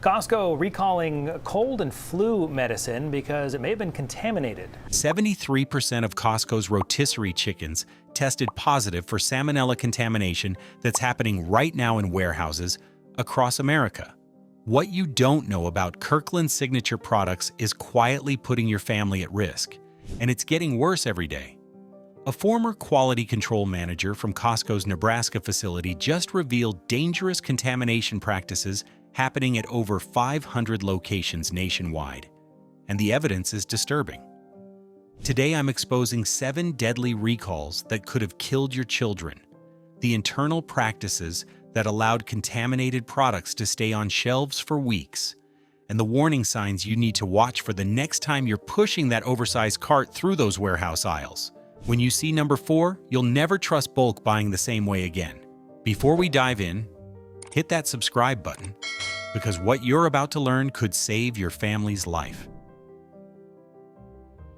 Costco recalling cold and flu medicine because it may have been contaminated. 73% of Costco's rotisserie chickens tested positive for salmonella contamination that's happening right now in warehouses across America. What you don't know about Kirkland Signature products is quietly putting your family at risk, and it's getting worse every day. A former quality control manager from Costco's Nebraska facility just revealed dangerous contamination practices happening at over 500 locations nationwide, and the evidence is disturbing. Today I'm exposing 7 deadly recalls that could have killed your children, the internal practices that allowed contaminated products to stay on shelves for weeks, and the warning signs you need to watch for the next time you're pushing that oversized cart through those warehouse aisles. When you see number 4, you'll never trust bulk buying the same way again. Before we dive in, hit that subscribe button, because what you're about to learn could save your family's life.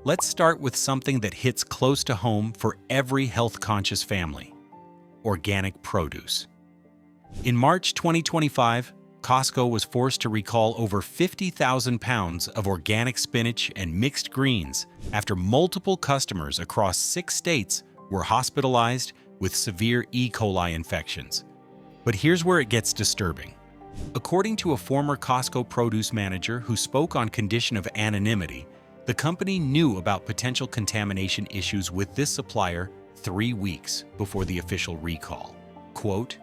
Let's start with something that hits close to home for every health-conscious family: organic produce. In March 2025, Costco was forced to recall over 50,000 pounds of organic spinach and mixed greens after multiple customers across 6 states were hospitalized with severe E. coli infections. But here's where it gets disturbing. According to a former Costco produce manager who spoke on condition of anonymity, the company knew about potential contamination issues with this supplier 3 weeks before the official recall. Quote,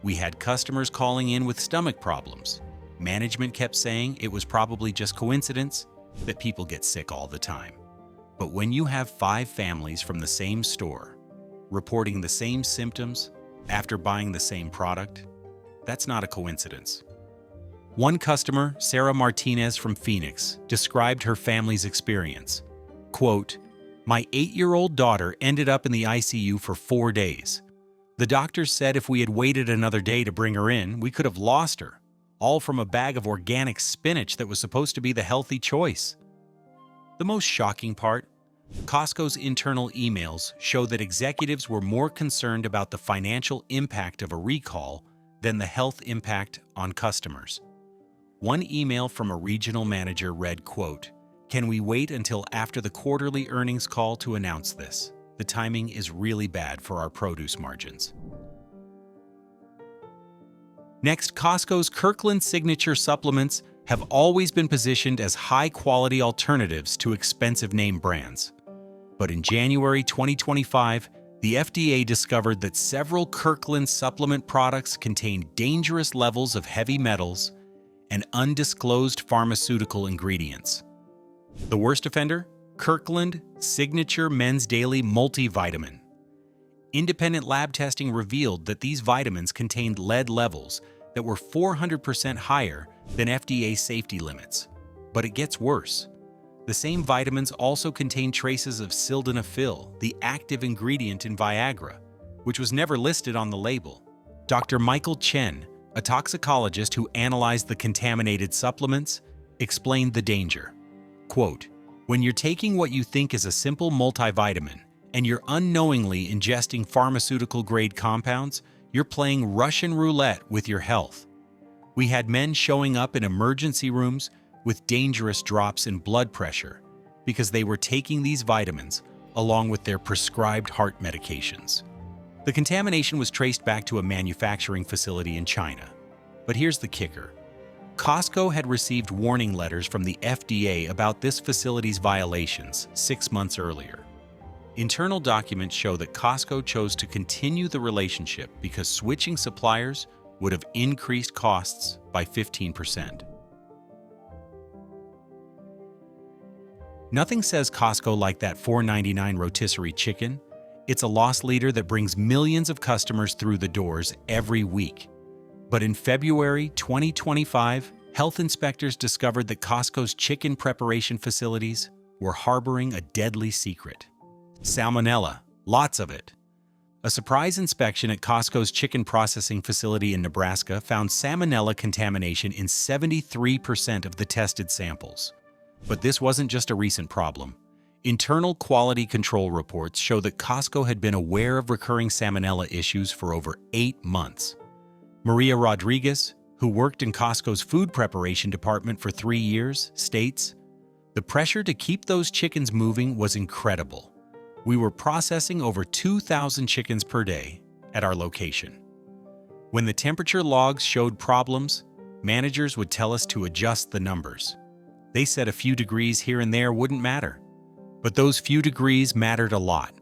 "We had customers calling in with stomach problems. Management kept saying it was probably just coincidence that people get sick all the time. But when you have 5 families from the same store reporting the same symptoms after buying the same product, that's not a coincidence." One customer, Sarah Martinez from Phoenix, described her family's experience. Quote, "My 8-year-old daughter ended up in the ICU for 4 days. The doctors said if we had waited another day to bring her in, we could have lost her, all from a bag of organic spinach that was supposed to be the healthy choice." The most shocking part? Costco's internal emails show that executives were more concerned about the financial impact of a recall than the health impact on customers. One email from a regional manager read, quote, "Can we wait until after the quarterly earnings call to announce this? The timing is really bad for our produce margins." Next, Costco's Kirkland Signature supplements have always been positioned as high-quality alternatives to expensive name brands. But in January 2025, the FDA discovered that several Kirkland supplement products contain dangerous levels of heavy metals and undisclosed pharmaceutical ingredients. The worst offender? Kirkland Signature Men's Daily Multivitamin. Independent lab testing revealed that these vitamins contained lead levels that were 400% higher than FDA safety limits. But it gets worse. The same vitamins also contain traces of sildenafil, the active ingredient in Viagra, which was never listed on the label. Dr. Michael Chen, a toxicologist who analyzed the contaminated supplements, explained the danger. Quote, "When you're taking what you think is a simple multivitamin and you're unknowingly ingesting pharmaceutical-grade compounds, you're playing Russian roulette with your health." We had men showing up in emergency rooms with dangerous drops in blood pressure because they were taking these vitamins along with their prescribed heart medications. The contamination was traced back to a manufacturing facility in China. But here's the kicker. Costco had received warning letters from the FDA about this facility's violations 6 months earlier. Internal documents show that Costco chose to continue the relationship because switching suppliers would have increased costs by 15%. Nothing says Costco like that $4.99 rotisserie chicken. It's a loss leader that brings millions of customers through the doors every week. But in February 2025, health inspectors discovered that Costco's chicken preparation facilities were harboring a deadly secret: salmonella, lots of it. A surprise inspection at Costco's chicken processing facility in Nebraska found salmonella contamination in 73% of the tested samples. But this wasn't just a recent problem. Internal quality control reports show that Costco had been aware of recurring salmonella issues for over 8 months. Maria Rodriguez, who worked in Costco's food preparation department for 3 years, states, "The pressure to keep those chickens moving was incredible. We were processing over 2,000 chickens per day at our location. When the temperature logs showed problems, managers would tell us to adjust the numbers. They said a few degrees here and there wouldn't matter, but those few degrees mattered a lot."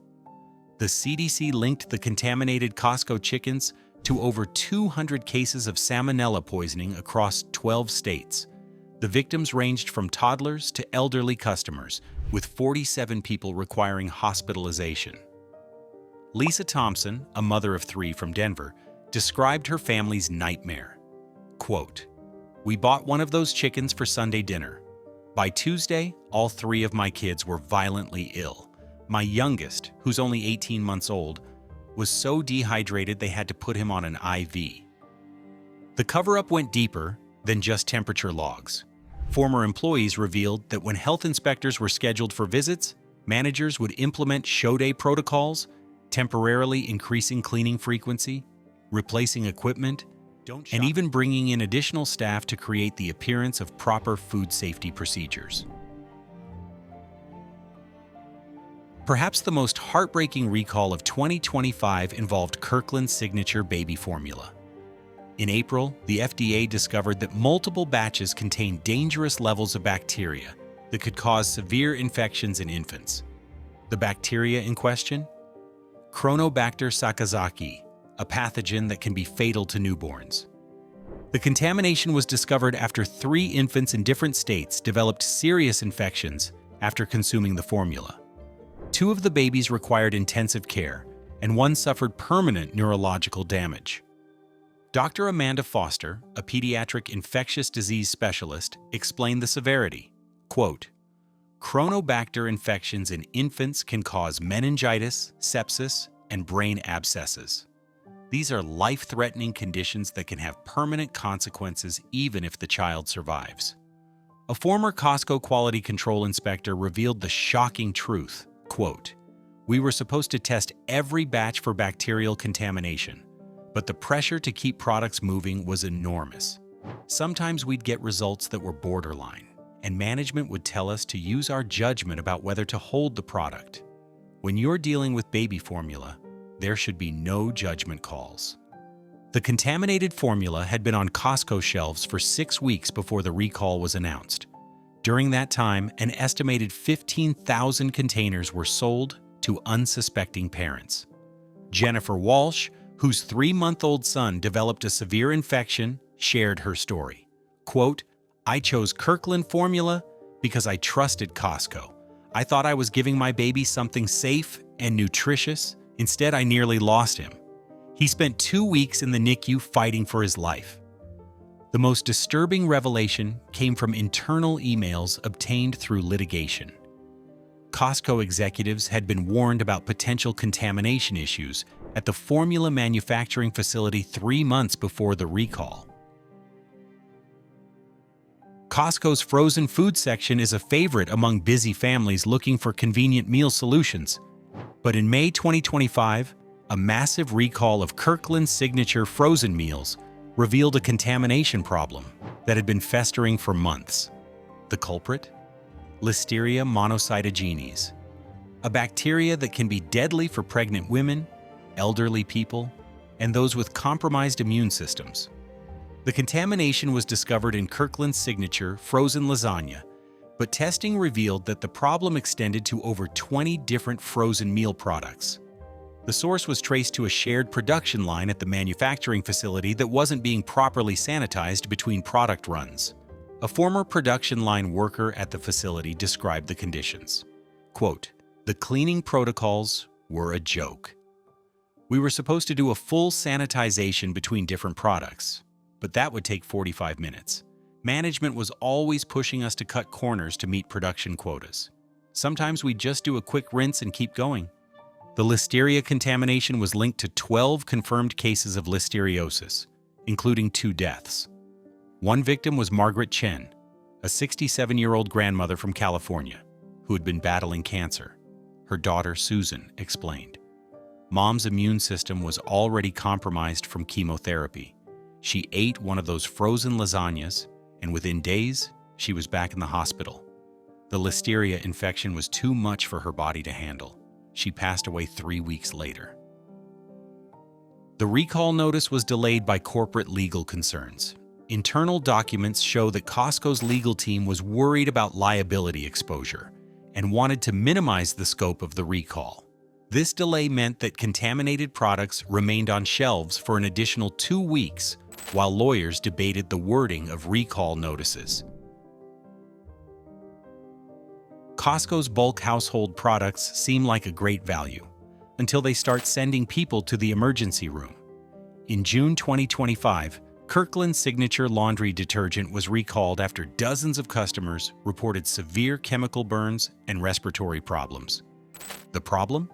The CDC linked the contaminated Costco chickens to over 200 cases of salmonella poisoning across 12 states. The victims ranged from toddlers to elderly customers, with 47 people requiring hospitalization. Lisa Thompson, a mother of 3 from Denver, described her family's nightmare. Quote, "We bought one of those chickens for Sunday dinner. By Tuesday, all 3 of my kids were violently ill. My youngest, who's only 18 months old, was so dehydrated they had to put him on an IV." The cover-up went deeper than just temperature logs. Former employees revealed that when health inspectors were scheduled for visits, managers would implement show day protocols, temporarily increasing cleaning frequency, replacing equipment, and even bringing in additional staff to create the appearance of proper food safety procedures. Perhaps the most heartbreaking recall of 2025 involved Kirkland Signature baby formula. In April, the FDA discovered that multiple batches contained dangerous levels of bacteria that could cause severe infections in infants. The bacteria in question? Chronobacter sakazaki, a pathogen that can be fatal to newborns. The contamination was discovered after 3 infants in different states developed serious infections after consuming the formula. 2 of the babies required intensive care, and 1 suffered permanent neurological damage. Dr. Amanda Foster, a pediatric infectious disease specialist, explained the severity. Quote, "Chronobacter infections in infants can cause meningitis, sepsis, and brain abscesses. These are life-threatening conditions that can have permanent consequences even if the child survives." A former Costco quality control inspector revealed the shocking truth. Quote, "We were supposed to test every batch for bacterial contamination, but the pressure to keep products moving was enormous. Sometimes we'd get results that were borderline, and management would tell us to use our judgment about whether to hold the product. When you're dealing with baby formula, there should be no judgment calls." The contaminated formula had been on Costco shelves for 6 weeks before the recall was announced. During that time, an estimated 15,000 containers were sold to unsuspecting parents. Jennifer Walsh, whose 3-month-old son developed a severe infection, shared her story. Quote, "I chose Kirkland formula because I trusted Costco. I thought I was giving my baby something safe and nutritious. Instead, I nearly lost him. He spent 2 weeks in the NICU fighting for his life." The most disturbing revelation came from internal emails obtained through litigation. Costco executives had been warned about potential contamination issues at the formula manufacturing facility 3 months before the recall. Costco's frozen food section is a favorite among busy families looking for convenient meal solutions. But in May 2025, a massive recall of Kirkland Signature frozen meals revealed a contamination problem that had been festering for months. The culprit? Listeria monocytogenes, a bacteria that can be deadly for pregnant women, elderly people, and those with compromised immune systems. The contamination was discovered in Kirkland Signature frozen lasagna, but testing revealed that the problem extended to over 20 different frozen meal products. The source was traced to a shared production line at the manufacturing facility that wasn't being properly sanitized between product runs. A former production line worker at the facility described the conditions. Quote, "The cleaning protocols were a joke. We were supposed to do a full sanitization between different products, but that would take 45 minutes. Management was always pushing us to cut corners to meet production quotas. Sometimes we'd just do a quick rinse and keep going." The Listeria contamination was linked to 12 confirmed cases of listeriosis, including 2 deaths. One victim was Margaret Chen, a 67-year-old grandmother from California, who had been battling cancer. Her daughter, Susan, explained. Mom's immune system was already compromised from chemotherapy. She ate one of those frozen lasagnas, and within days, she was back in the hospital. The Listeria infection was too much for her body to handle. She passed away 3 weeks later. The recall notice was delayed by corporate legal concerns. Internal documents show that Costco's legal team was worried about liability exposure and wanted to minimize the scope of the recall. This delay meant that contaminated products remained on shelves for an additional 2 weeks while lawyers debated the wording of recall notices. Costco's bulk household products seem like a great value until they start sending people to the emergency room. In June 2025, Kirkland Signature laundry detergent was recalled after dozens of customers reported severe chemical burns and respiratory problems. The problem?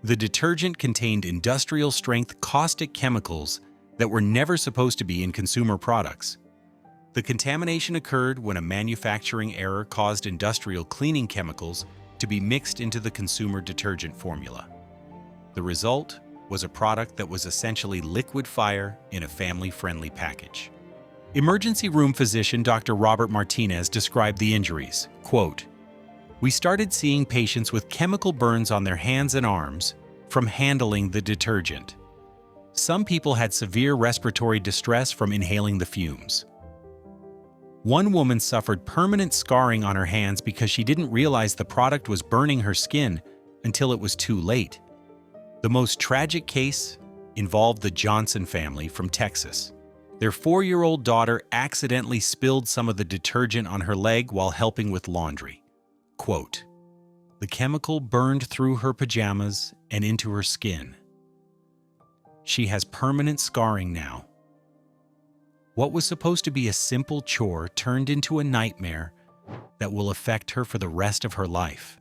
The detergent contained industrial-strength caustic chemicals that were never supposed to be in consumer products. The contamination occurred when a manufacturing error caused industrial cleaning chemicals to be mixed into the consumer detergent formula. The result was a product that was essentially liquid fire in a family-friendly package. Emergency room physician Dr. Robert Martinez described the injuries, quote, "We started seeing patients with chemical burns on their hands and arms from handling the detergent. Some people had severe respiratory distress from inhaling the fumes. One woman suffered permanent scarring on her hands because she didn't realize the product was burning her skin until it was too late." The most tragic case involved the Johnson family from Texas. Their 4-year-old daughter accidentally spilled some of the detergent on her leg while helping with laundry. Quote, "The chemical burned through her pajamas and into her skin. She has permanent scarring now. What was supposed to be a simple chore turned into a nightmare that will affect her for the rest of her life."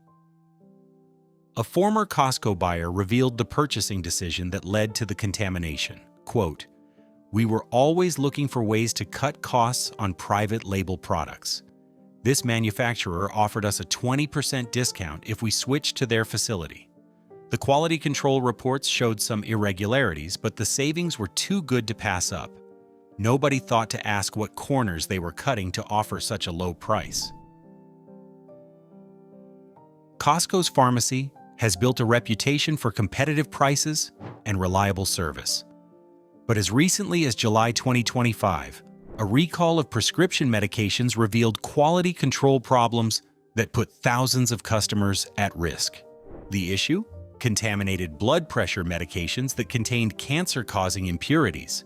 A former Costco buyer revealed the purchasing decision that led to the contamination. Quote, "We were always looking for ways to cut costs on private label products. This manufacturer offered us a 20% discount if we switched to their facility. The quality control reports showed some irregularities, but the savings were too good to pass up. Nobody thought to ask what corners they were cutting to offer such a low price." Costco's pharmacy has built a reputation for competitive prices and reliable service. But as recently as July 2025, a recall of prescription medications revealed quality control problems that put thousands of customers at risk. The issue? Contaminated blood pressure medications that contained cancer-causing impurities.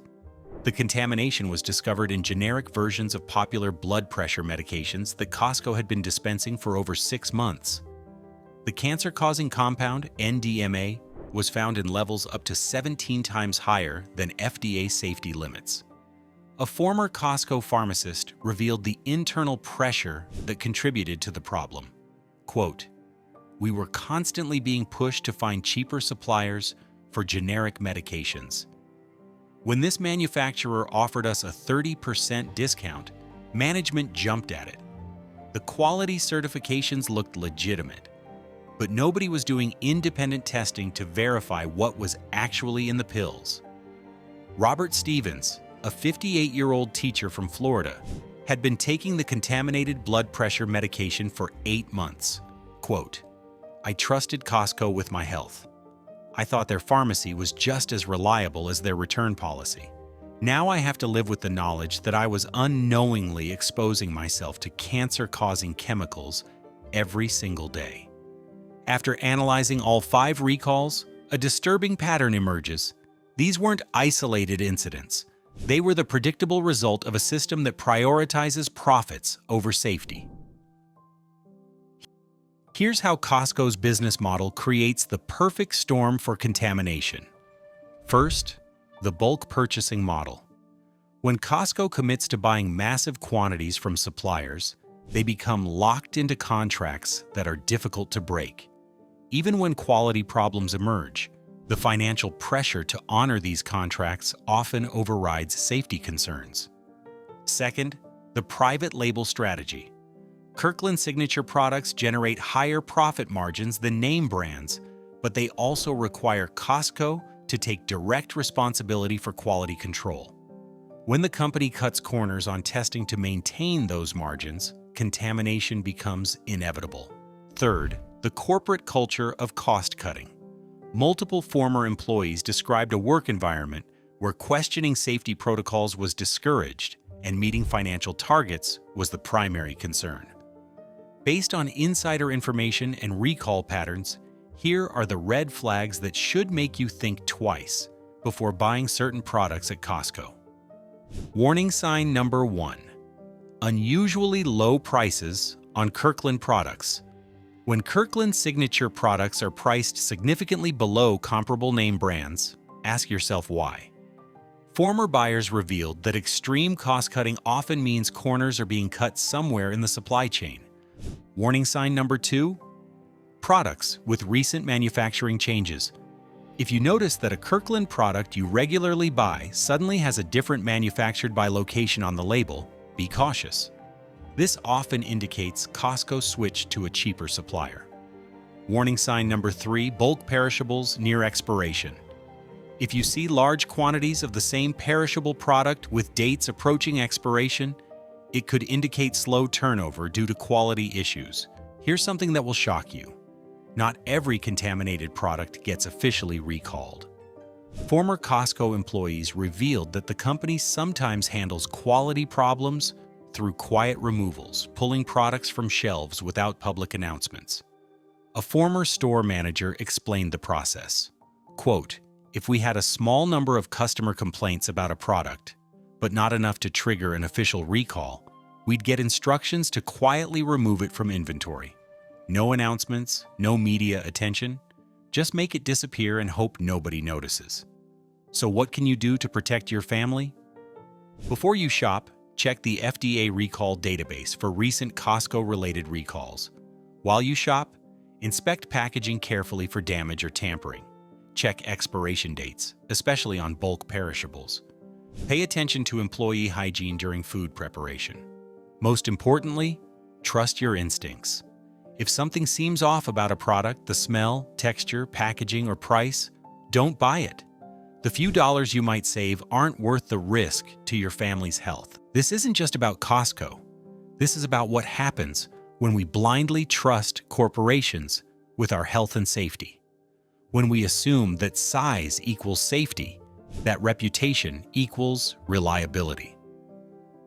The contamination was discovered in generic versions of popular blood pressure medications that Costco had been dispensing for over 6 months. The cancer-causing compound, NDMA, was found in levels up to 17 times higher than FDA safety limits. A former Costco pharmacist revealed the internal pressure that contributed to the problem. Quote, "We were constantly being pushed to find cheaper suppliers for generic medications. When this manufacturer offered us a 30% discount, management jumped at it. The quality certifications looked legitimate, but nobody was doing independent testing to verify what was actually in the pills." Robert Stevens, a 58-year-old teacher from Florida, had been taking the contaminated blood pressure medication for 8 months. Quote, "I trusted Costco with my health. I thought their pharmacy was just as reliable as their return policy. Now I have to live with the knowledge that I was unknowingly exposing myself to cancer-causing chemicals every single day." After analyzing all 5 recalls, a disturbing pattern emerges. These weren't isolated incidents. They were the predictable result of a system that prioritizes profits over safety. Here's how Costco's business model creates the perfect storm for contamination. First, the bulk purchasing model. When Costco commits to buying massive quantities from suppliers, they become locked into contracts that are difficult to break. Even when quality problems emerge, the financial pressure to honor these contracts often overrides safety concerns. Second, the private label strategy. Kirkland Signature products generate higher profit margins than name brands, but they also require Costco to take direct responsibility for quality control. When the company cuts corners on testing to maintain those margins, contamination becomes inevitable. Third, the corporate culture of cost-cutting. Multiple former employees described a work environment where questioning safety protocols was discouraged and meeting financial targets was the primary concern. Based on insider information and recall patterns, here are the red flags that should make you think twice before buying certain products at Costco. Warning sign number 1. Unusually low prices on Kirkland products. When Kirkland Signature products are priced significantly below comparable name brands, ask yourself why. Former buyers revealed that extreme cost-cutting often means corners are being cut somewhere in the supply chain. Warning sign number 2. Products with recent manufacturing changes. If you notice that a Kirkland product you regularly buy suddenly has a different manufactured by location on the label, be cautious. This often indicates Costco switched to a cheaper supplier. Warning sign number 3, bulk perishables near expiration. If you see large quantities of the same perishable product with dates approaching expiration, it could indicate slow turnover due to quality issues. Here's something that will shock you. Not every contaminated product gets officially recalled. Former Costco employees revealed that the company sometimes handles quality problems through quiet removals, pulling products from shelves without public announcements. A former store manager explained the process. Quote, "If we had a small number of customer complaints about a product, but not enough to trigger an official recall, we'd get instructions to quietly remove it from inventory. No announcements, no media attention. Just make it disappear and hope nobody notices." So what can you do to protect your family? Before you shop, check the FDA recall database for recent Costco-related recalls. While you shop, inspect packaging carefully for damage or tampering. Check expiration dates, especially on bulk perishables. Pay attention to employee hygiene during food preparation. Most importantly, trust your instincts. If something seems off about a product, the smell, texture, packaging, or price, don't buy it. The few dollars you might save aren't worth the risk to your family's health. This isn't just about Costco. This is about what happens when we blindly trust corporations with our health and safety. When we assume that size equals safety, that reputation equals reliability.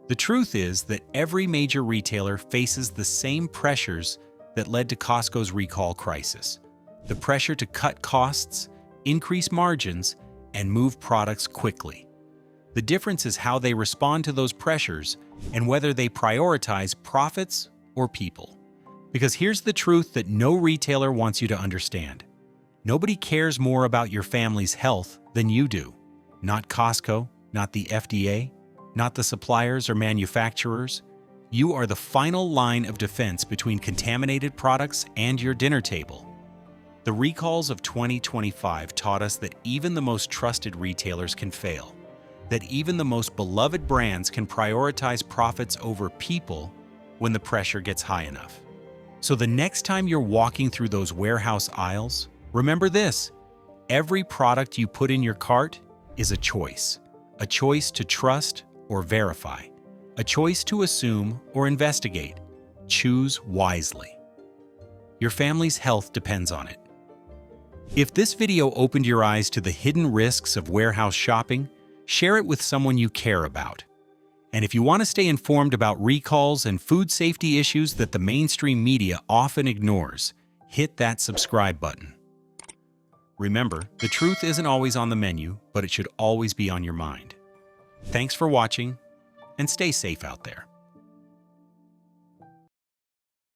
The truth is that every major retailer faces the same pressures that led to Costco's recall crisis. The pressure to cut costs, increase margins, and move products quickly. The difference is how they respond to those pressures and whether they prioritize profits or people. Because here's the truth that no retailer wants you to understand. Nobody cares more about your family's health than you do. Not Costco, not the FDA, not the suppliers or manufacturers. You are the final line of defense between contaminated products and your dinner table. The recalls of 2025 taught us that even the most trusted retailers can fail, that even the most beloved brands can prioritize profits over people when the pressure gets high enough. So the next time you're walking through those warehouse aisles, remember this: every product you put in your cart is a choice to trust or verify, a choice to assume or investigate. Choose wisely. Your family's health depends on it. If this video opened your eyes to the hidden risks of warehouse shopping, share it with someone you care about. And if you want to stay informed about recalls and food safety issues that the mainstream media often ignores, hit that subscribe button. Remember, the truth isn't always on the menu, but it should always be on your mind. Thanks for watching, and stay safe out there.